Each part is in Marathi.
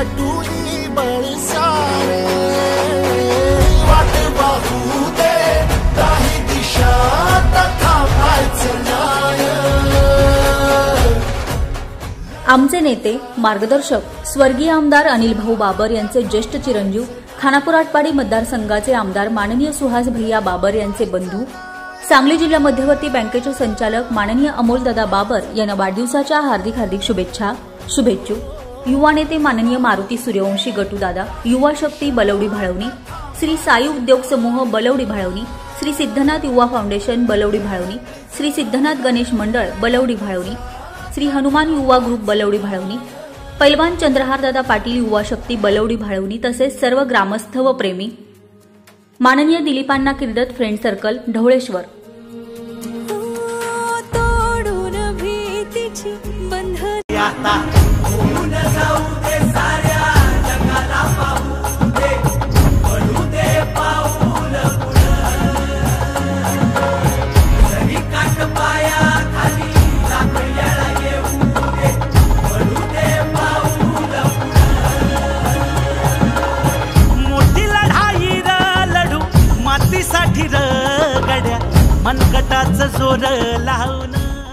वाटुली बळसारे वाट वाहू दे काही दिशा थांबायचं नाही। आमचे नेते मार्गदर्शक स्वर्गीय आमदार अनिल भाऊ बाबर यांचे ज्येष्ठ चिरंजीव खानापूर आटपाडी मतदारसंघाचे आमदार माननीय सुहास भैया बाबर यांचे बंधू सांगली जिल्हा मध्यवर्ती बँकेचे संचालक माननीय अमोलदादा बाबर यांना वाढदिवसाच्या हार्दिक शुभेच्छा। शुभेच्छुक युवा नेते माननीय मारुती सूर्यवंशी गटूदादा, युवा शक्ती बलवडी भाळवणी, श्री साई उद्योग समूह बलवडी भाळवणी, श्री सिद्धनाथ युवा फाउंडेशन बलवडी भाळवणी, श्री सिद्धनाथ गणेश मंडळ बलवडी भाळवणी, श्री हनुमान युवा ग्रुप बलवडी भाळवणी, पैलवान चंद्रहारदादा पाटील युवा शक्ती बलवडी भाळवणी तसेच सर्व ग्रामस्थ व प्रेमी। माननीय दिलीपांना किर्दत फ्रेंड सर्कल ढवळेश्वर।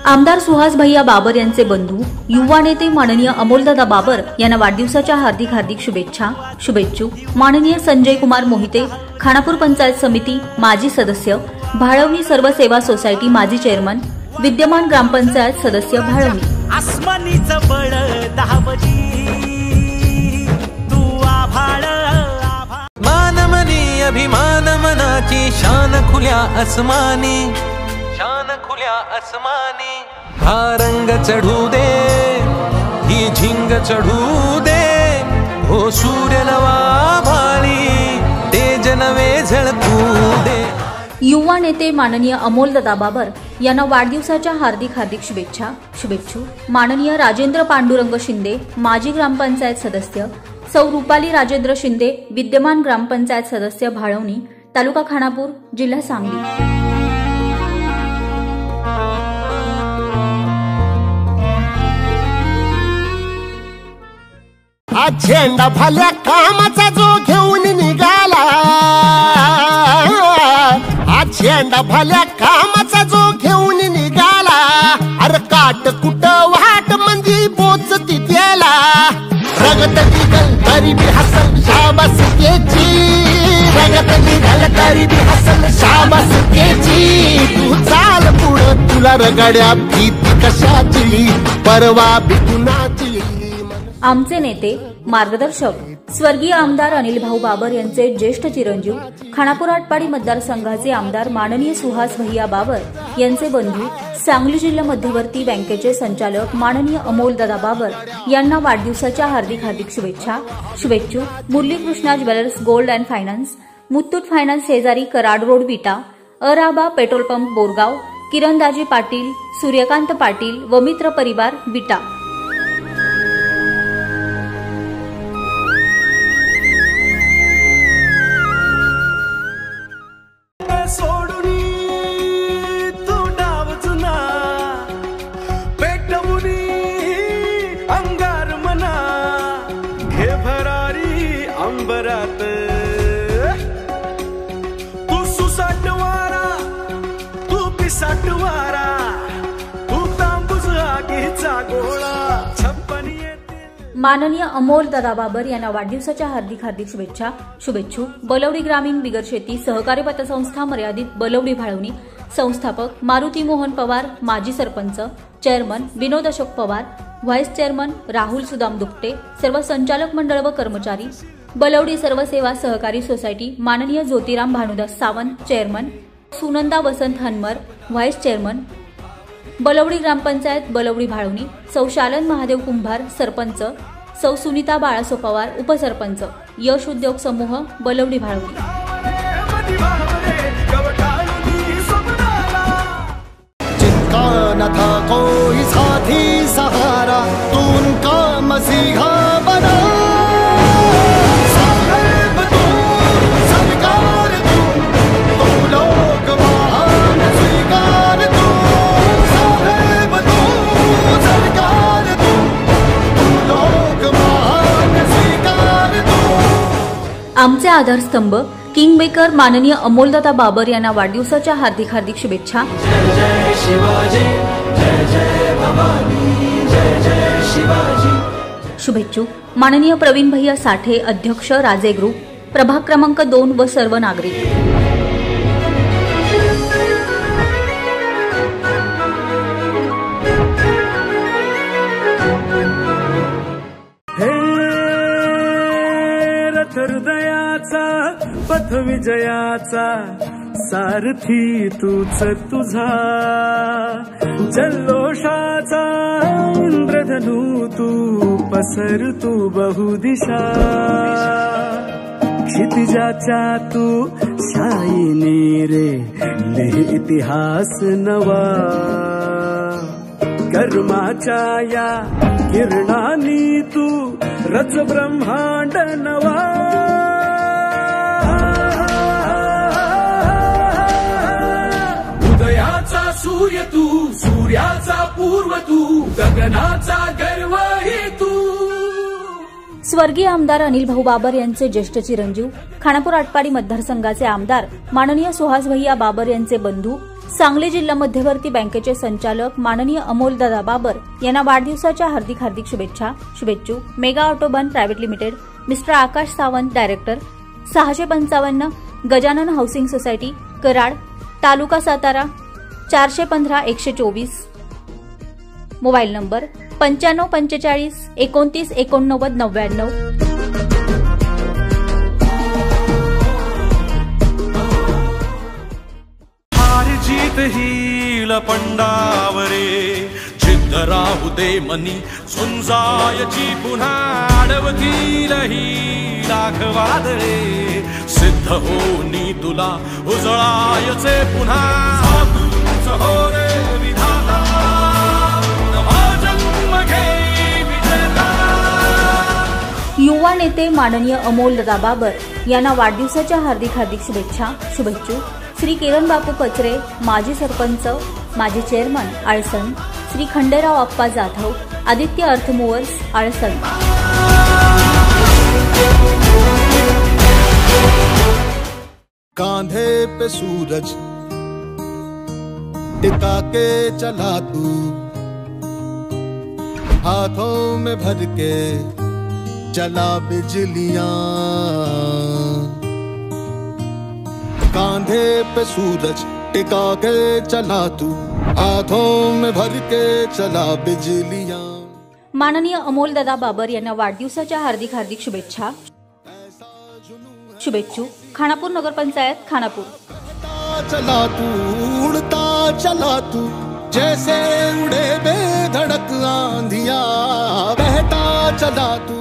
आमदार सुहास भैया बाबर यांचे बंधू युवा नेते माननीय अमोलदादा बाबर यांना वाढदिवसाच्या हार्दिक शुभेच्छा। शुभेच्छुक माननीय संजय कुमार मोहिते, खानापूर पंचायत समिती माजी सदस्य, भाळवणी सर्व सेवा सोसायटी माजी चेअरमन, विद्यमान ग्रामपंचायत सदस्य भाळवणी। आसमानीचं बळ दहावजी तू आभाळ मानमनी अभिमान मनाची शान खुल्या आसमानी, शान खुल्या आसमानी। हा रंग चढू दे ही झिंग चढू दे हो सूर्य नवा भाळी तेज नवे झळकू दे। युवा नेते माननीय अमोलदादा बाबर यांना वाढदिवसाच्या हार्दिक शुभेच्छा। शुभेच्छुक माननीय राजेंद्र पांडुरंग शिंदे, माजी ग्रामपंचायत सदस्य, सौ रुपाली राजेंद्र शिंदे, विद्यमान ग्रामपंचायत सदस्य भाळवणी, तालुका खानापूर, जिल्हा सांगली। आज झेंडा भल्या कामाचा जो घेऊन निघाला, आज झेंडा भल्या कामाचा जो घेऊन निघाला, अरे काट कुट वाट म्हणजे पोचती त्याला, रगत निघल तरी बी हसल शाबास केची, रगत निघल तरी बी हसल शाबास केची। तू चाल पुढं तुला रगड्या भीती कशाची परवा बिकुनाची। आमचे नेते मार्गदर्शक स्वर्गीय आमदार अनिल भाऊ बाबर यांचे ज्येष्ठ चिरंजीव खानापूर आटपाडी मतदारसंघाचे आमदार माननीय सुहास भैया बाबर यांचे बंधू सांगली जिल्हा मध्यवर्ती बँकेचे संचालक माननीय अमोलदादा बाबर यांना वाढदिवसाच्या हार्दिक शुभेच्छा। शुभेच्छुक Murali Krishna jewellers gold and finance, Muthoot finance शेजारी Karad road Vita, Araba petrol pump Borgaon, Kirandaji Patil, Suryakant Patil व मित्र परिवार विटा। तू सुसाटवारा तू पिसाटवारा तू तांबूस आगीचा गोळा छप्पनी येतील। माननीय अमोलदादा बाबर यांना वाढदिवसाच्या हार्दिक शुभेच्छा। शुभेच्छुक बलवडी ग्रामीण बिगर शेती सहकारी पतसंस्था मर्यादित बलवडी भाळवणी, संस्थापक मारुती मोहन पवार, माजी सरपंच, चेअरमन विनोद अशोक पवार, व्हाईस चेअरमन राहुल सुदाम दुपटे, सर्व संचालक मंडळ व कर्मचारी, बलवडी सर्व सेवा सहकारी सोसायटी माननीय ज्योतिराम भानुदास सावंत, चेअरमन, सुनंदा वसंत हनमर, व्हाईस चेअरमन, बलवडी ग्रामपंचायत बलवडी भाळवणी, सौ शालन महादेव कुंभार, सरपंच, सौ सुनीता बाळासो पवार, उपसरपंच, यश उद्योग समूह बलवडी भाळवणी। न था कोई साथी सहारा, तू उनका मसीहा बना। साहेब तू सरकार तू लोग महान स्वीकार तू, साहेब तू सरकार तू लोग महान स्वीकार। आमचे आधारस्तंभ किंग मेकर माननीय अमोलदादा बाबर यांना वाढदिवसाच्या हार्दिक हार्दिक शुभेच्छा. जय जय शिवाजी, जय जय भवानी, जय जय शिवाजी. शुभेच्छुक माननीय प्रवीण भैया साठे, अध्यक्ष राजे ग्रुप, प्रभाग क्रमांक 2 व सर्व नागरिक. हृदयाचा पथ विजयाचा सारथी तूच तुझा, जल्लोषाचा इंद्रधनू तू पसर तू बहुदिशा, क्षितिजाच्या तू शाईने रे लिहि इतिहास नवा, कर्माच्या या किरणानी तू रच ब्रह्मांड नवा. उदयाचा सूर्य तू, सूर्याचा पूर्व तू, गगनाचा गर्व हे तू. स्वर्गीय आमदार अनिल भाऊ बाबर यांचे ज्येष्ठ चिरंजीव, खानापूर आटपाडी मतदारसंघाचे आमदार माननीय सुहास भैया बाबर यांचे बंधू, सांगली जिल्हा मध्यवर्ती बँकेचे संचालक माननीय अमोलदादा बाबर यांना वाढदिवसाच्या हार्दिक हार्दिक शुभेच्छा. शुभेच्छुक Mega Autobahn private limited, mister Akash Sawant director, 655 Gajanan housing society, Karad, taluka Satara, 415 124. Mobile number 9545 29 89 99. जीत ही लपंडावरे, जिद्द राहू दे मनी झुंजायची पुन्हा, अडवतील ही लाख वादळे, सिद्ध होनी तुला उजळायचे पुन्हा. तूच हो रे विधाता, नवा जन्म घे विजेता. युवा नेते माननीय अमोलदादा बाबर यांना वाढदिवसाच्या हार्दिक हार्दिक शुभेच्छा. शुभेच्छुक श्री किरण बापू कचरे, माजी सरपंच, माजी चेअरमन आळसण, श्री खंडेराव अप्पा जाधव, आदित्य अर्थ मूव्हर्स आळसण. कांधे पे सूरज टिका के चला तू, हाथों में भर के चला बिजलियां, कांधे पे सूरज टिका के चला तू, हाथों में भर के चला बिजलियां. माननीय अमोलदादा बाबर यांना वाढदिवसाच्या हार्दिक हार्दिक शुभेच्छा. शुभेच्छुक खानापूर नगरपंचायत खानापूर. चला तू, उड़ता चला तू, जैसे उड़े बेधड़क आंधियां, बहता चला तू.